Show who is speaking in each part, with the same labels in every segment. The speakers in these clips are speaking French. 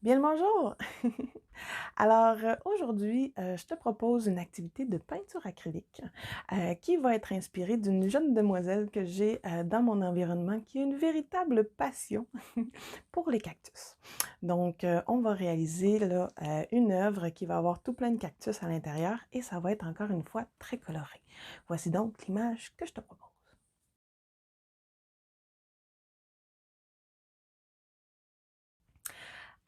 Speaker 1: Bien le bonjour! Alors, aujourd'hui, je te propose une activité de peinture acrylique qui va être inspirée d'une jeune demoiselle que j'ai dans mon environnement qui a une véritable passion pour les cactus. Donc, on va réaliser là, une œuvre qui va avoir tout plein de cactus à l'intérieur et ça va être encore une fois très coloré. Voici donc l'image que je te propose.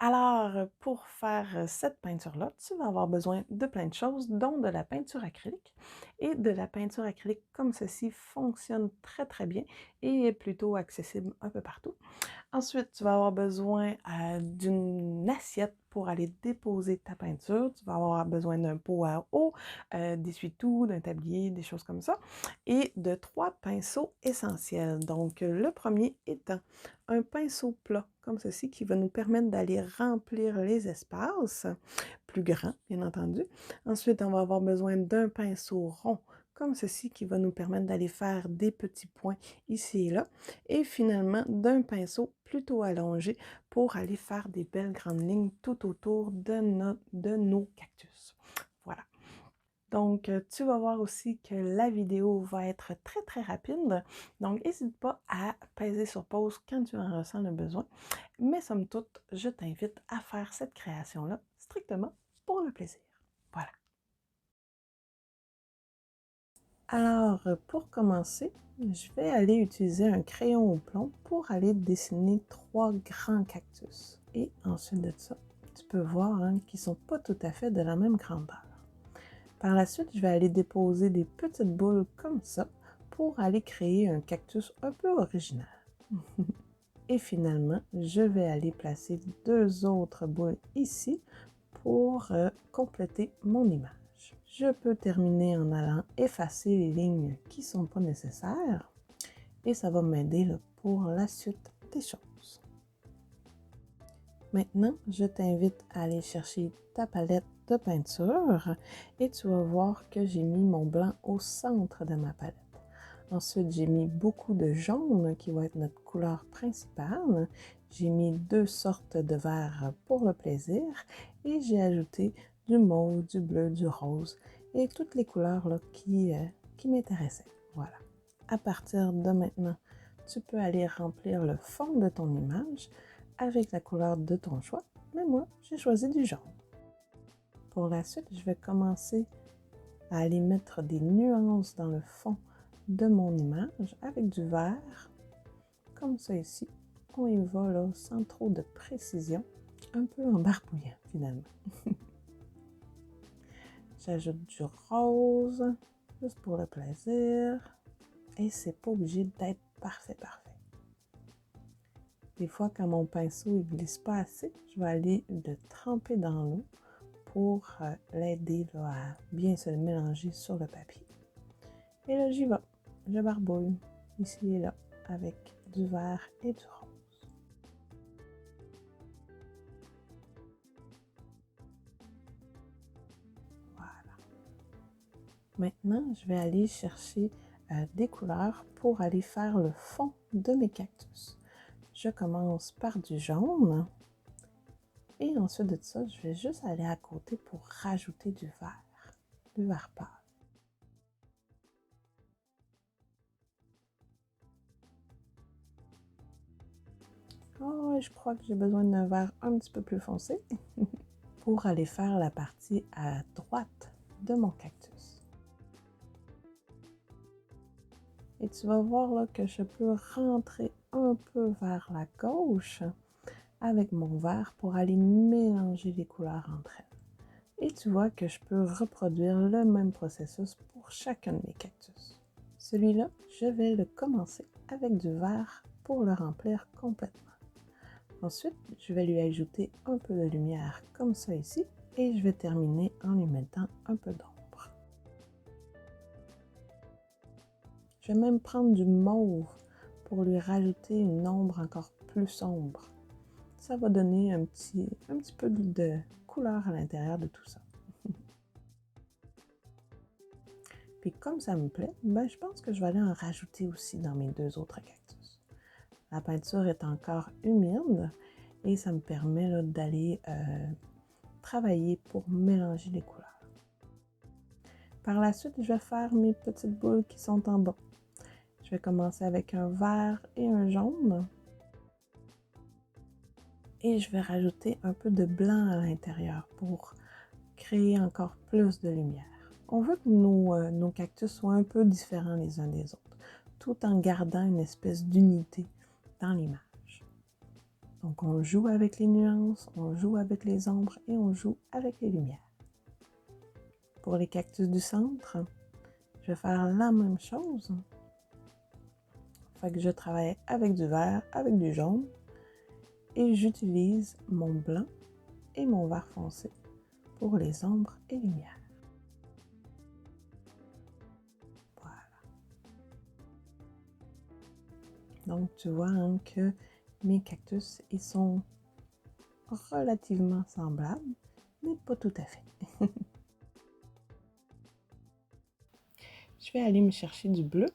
Speaker 1: Alors, pour faire cette peinture-là, tu vas avoir besoin de plein de choses, dont de la peinture acrylique. Et de la peinture acrylique comme ceci fonctionne très très bien et est plutôt accessible un peu partout. Ensuite, tu vas avoir besoin d'une assiette pour aller déposer ta peinture. Tu vas avoir besoin d'un pot à eau, d'essuie-tout, d'un tablier, des choses comme ça. Et de 3 pinceaux essentiels. Donc, le premier étant un pinceau plat, comme ceci, qui va nous permettre d'aller remplir les espaces, plus grands, bien entendu. Ensuite, on va avoir besoin d'un pinceau rond, comme ceci, qui va nous permettre d'aller faire des petits points ici et là. Et finalement, d'un pinceau plutôt allongé pour aller faire des belles grandes lignes tout autour de nos cactus. Voilà. Donc, tu vas voir aussi que la vidéo va être très, très rapide. Donc, n'hésite pas à peser sur pause quand tu en ressens le besoin. Mais somme toute, je t'invite à faire cette création-là strictement pour le plaisir. Voilà. Alors, pour commencer, je vais aller utiliser un crayon au plomb pour aller dessiner 3 grands cactus. Et ensuite de ça, tu peux voir qu'ils ne sont pas tout à fait de la même grandeur. Par la suite, je vais aller déposer des petites boules comme ça pour aller créer un cactus un peu original. Et finalement, je vais aller placer 2 autres boules ici pour compléter mon image. Je peux terminer en allant effacer les lignes qui ne sont pas nécessaires et ça va m'aider pour la suite des choses. Maintenant, je t'invite à aller chercher ta palette de peinture et tu vas voir que j'ai mis mon blanc au centre de ma palette. Ensuite, j'ai mis beaucoup de jaune qui va être notre couleur principale. J'ai mis 2 sortes de vert pour le plaisir et j'ai ajouté du mauve, du bleu, du rose et toutes les couleurs là, qui m'intéressaient. Voilà. À partir de maintenant, tu peux aller remplir le fond de ton image avec la couleur de ton choix, mais moi, j'ai choisi du jaune. Pour la suite, je vais commencer à aller mettre des nuances dans le fond de mon image avec du vert, comme ça ici. On y va là, sans trop de précision, un peu en barbouillant finalement. J'ajoute du rose, juste pour le plaisir, et c'est pas obligé d'être parfait. Des fois, quand mon pinceau ne glisse pas assez, je vais aller le tremper dans l'eau pour l'aider à bien se mélanger sur le papier. Et là, j'y vais. Je barbouille ici et là avec du vert et du rose. Voilà. Maintenant, je vais aller chercher des couleurs pour aller faire le fond de mes cactus. Je commence par du jaune. Et ensuite de ça, je vais juste aller à côté pour rajouter du vert pâle. Oh, je crois que j'ai besoin d'un vert un petit peu plus foncé pour aller faire la partie à droite de mon cactus. Et tu vas voir là que je peux rentrer un peu vers la gauche avec mon vert pour aller mélanger les couleurs entre elles. Et tu vois que je peux reproduire le même processus pour chacun de mes cactus. Celui-là, je vais le commencer avec du vert pour le remplir complètement. Ensuite, je vais lui ajouter un peu de lumière comme ça ici Et je vais terminer en lui mettant un peu d'ombre. Je vais même prendre du mauve pour lui rajouter une ombre encore plus sombre. Ça va donner un petit peu de couleur à l'intérieur de tout ça. Puis comme ça me plaît, je pense que je vais aller en rajouter aussi dans mes deux autres cactus. La peinture est encore humide et ça me permet d'aller travailler pour mélanger les couleurs. Par la suite, je vais faire mes petites boules qui sont en bas. Je vais commencer avec un vert et un jaune. Et je vais rajouter un peu de blanc à l'intérieur pour créer encore plus de lumière. On veut que nos cactus soient un peu différents les uns des autres, tout en gardant une espèce d'unité dans l'image. Donc on joue avec les nuances, on joue avec les ombres et on joue avec les lumières. Pour les cactus du centre, je vais faire la même chose. Fait que je travaille avec du vert, avec du jaune et j'utilise mon blanc et mon vert foncé pour les ombres et lumières. Voilà. Donc tu vois que mes cactus, ils sont relativement semblables, mais pas tout à fait. Je vais aller me chercher du bleu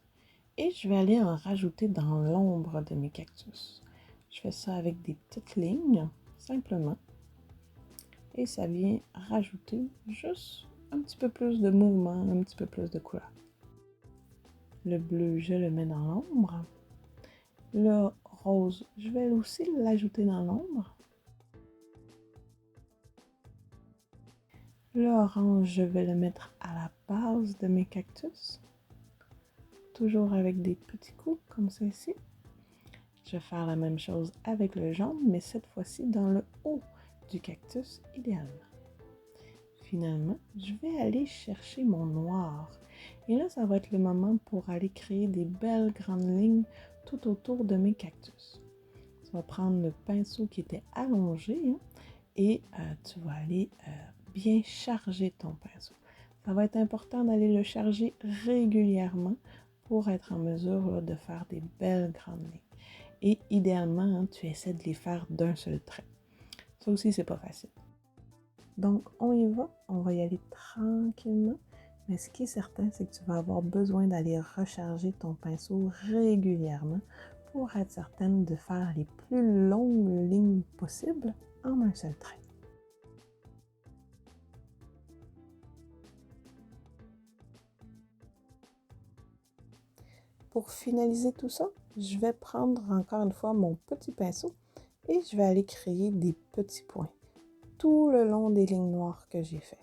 Speaker 1: et je vais aller en rajouter dans l'ombre de mes cactus. Je fais ça avec des petites lignes, simplement. Et ça vient rajouter juste un petit peu plus de mouvement, un petit peu plus de couleur. Le bleu, je le mets dans l'ombre. Le rose, je vais aussi l'ajouter dans l'ombre. L'orange, je vais le mettre à la base de mes cactus. Toujours avec des petits coups comme ceci. Je vais faire la même chose avec le jaune, mais cette fois-ci dans le haut du cactus idéalement. Finalement, je vais aller chercher mon noir. Et là, ça va être le moment pour aller créer des belles grandes lignes tout autour de mes cactus. Tu vas prendre le pinceau qui était allongé et tu vas aller bien charger ton pinceau. Ça va être important d'aller le charger régulièrement pour être en mesure de faire des belles grandes lignes. Et idéalement, tu essaies de les faire d'un seul trait. Ça aussi, c'est pas facile. Donc, on va y aller tranquillement. Mais ce qui est certain, c'est que tu vas avoir besoin d'aller recharger ton pinceau régulièrement pour être certaine de faire les plus longues lignes possibles en un seul trait. Pour finaliser tout ça, je vais prendre encore une fois mon petit pinceau et je vais aller créer des petits points tout le long des lignes noires que j'ai fait.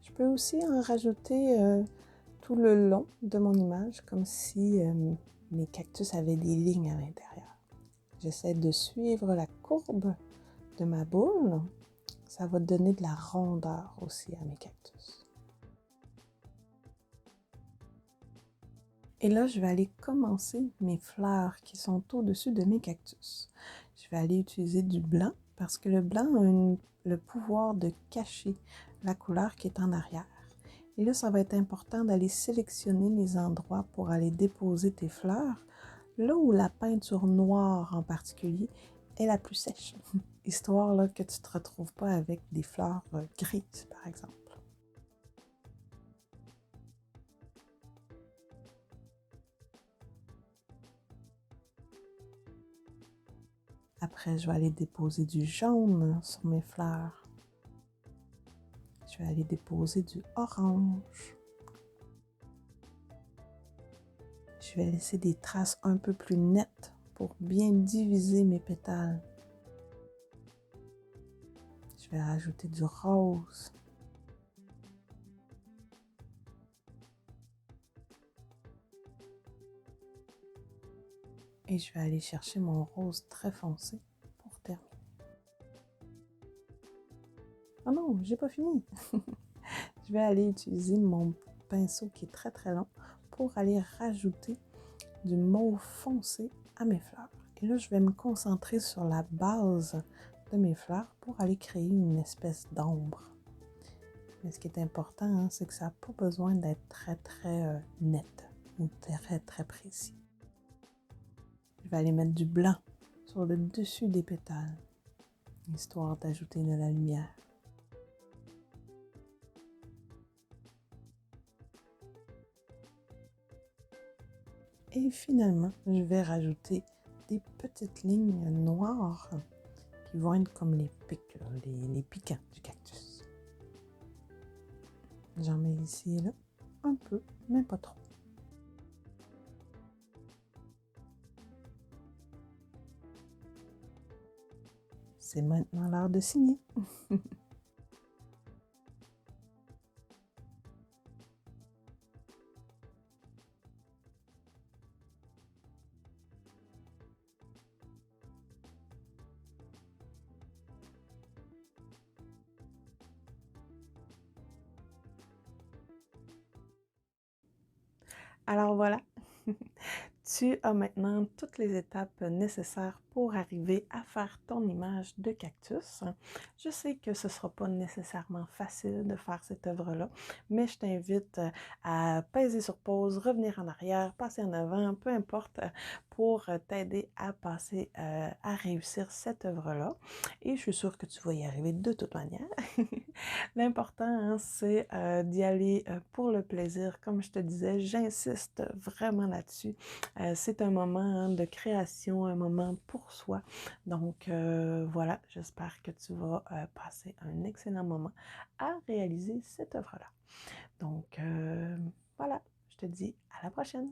Speaker 1: Je peux aussi en rajouter tout le long de mon image, comme si mes cactus avaient des lignes à l'intérieur. J'essaie de suivre la courbe de ma boule. Ça va donner de la rondeur aussi à mes cactus. Et là, je vais aller commencer mes fleurs qui sont au-dessus de mes cactus. Je vais aller utiliser du blanc parce que le blanc a le pouvoir de cacher la couleur qui est en arrière. Et là, ça va être important d'aller sélectionner les endroits pour aller déposer tes fleurs, là où la peinture noire en particulier est la plus sèche, histoire là, que tu ne te retrouves pas avec des fleurs grises, par exemple. Après, je vais aller déposer du jaune sur mes fleurs. Je vais aller déposer du orange. Je vais laisser des traces un peu plus nettes pour bien diviser mes pétales. Je vais rajouter du rose. Et je vais aller chercher mon rose très foncé pour terminer. Oh non, j'ai pas fini. Je vais aller utiliser mon pinceau qui est très très long pour aller rajouter du mauve foncé à mes fleurs. Et là, je vais me concentrer sur la base de mes fleurs pour aller créer une espèce d'ombre. Mais ce qui est important, hein, c'est que ça n'a pas besoin d'être très très net ou très très précis. Je vais aller mettre du blanc sur le dessus des pétales, histoire d'ajouter de la lumière. Et finalement, je vais rajouter des petites lignes noires qui vont être comme les pics, là, les piquants du cactus. J'en mets ici et là, un peu, mais pas trop. C'est maintenant l'heure de signer. Alors voilà, tu as maintenant toutes les étapes nécessaires pour arriver à faire ton image de cactus. Je sais que ce ne sera pas nécessairement facile de faire cette œuvre-là, mais je t'invite à peser sur pause, revenir en arrière, passer en avant, peu importe, pour t'aider à passer, à réussir cette œuvre-là. Et je suis sûre que tu vas y arriver de toute manière. L'important, hein, c'est d'y aller pour le plaisir. Comme je te disais, j'insiste vraiment là-dessus. C'est un moment hein, de création, un moment pour soi. Donc voilà, j'espère que tu vas passer un excellent moment à réaliser cette œuvre-là. Donc voilà, je te dis à la prochaine.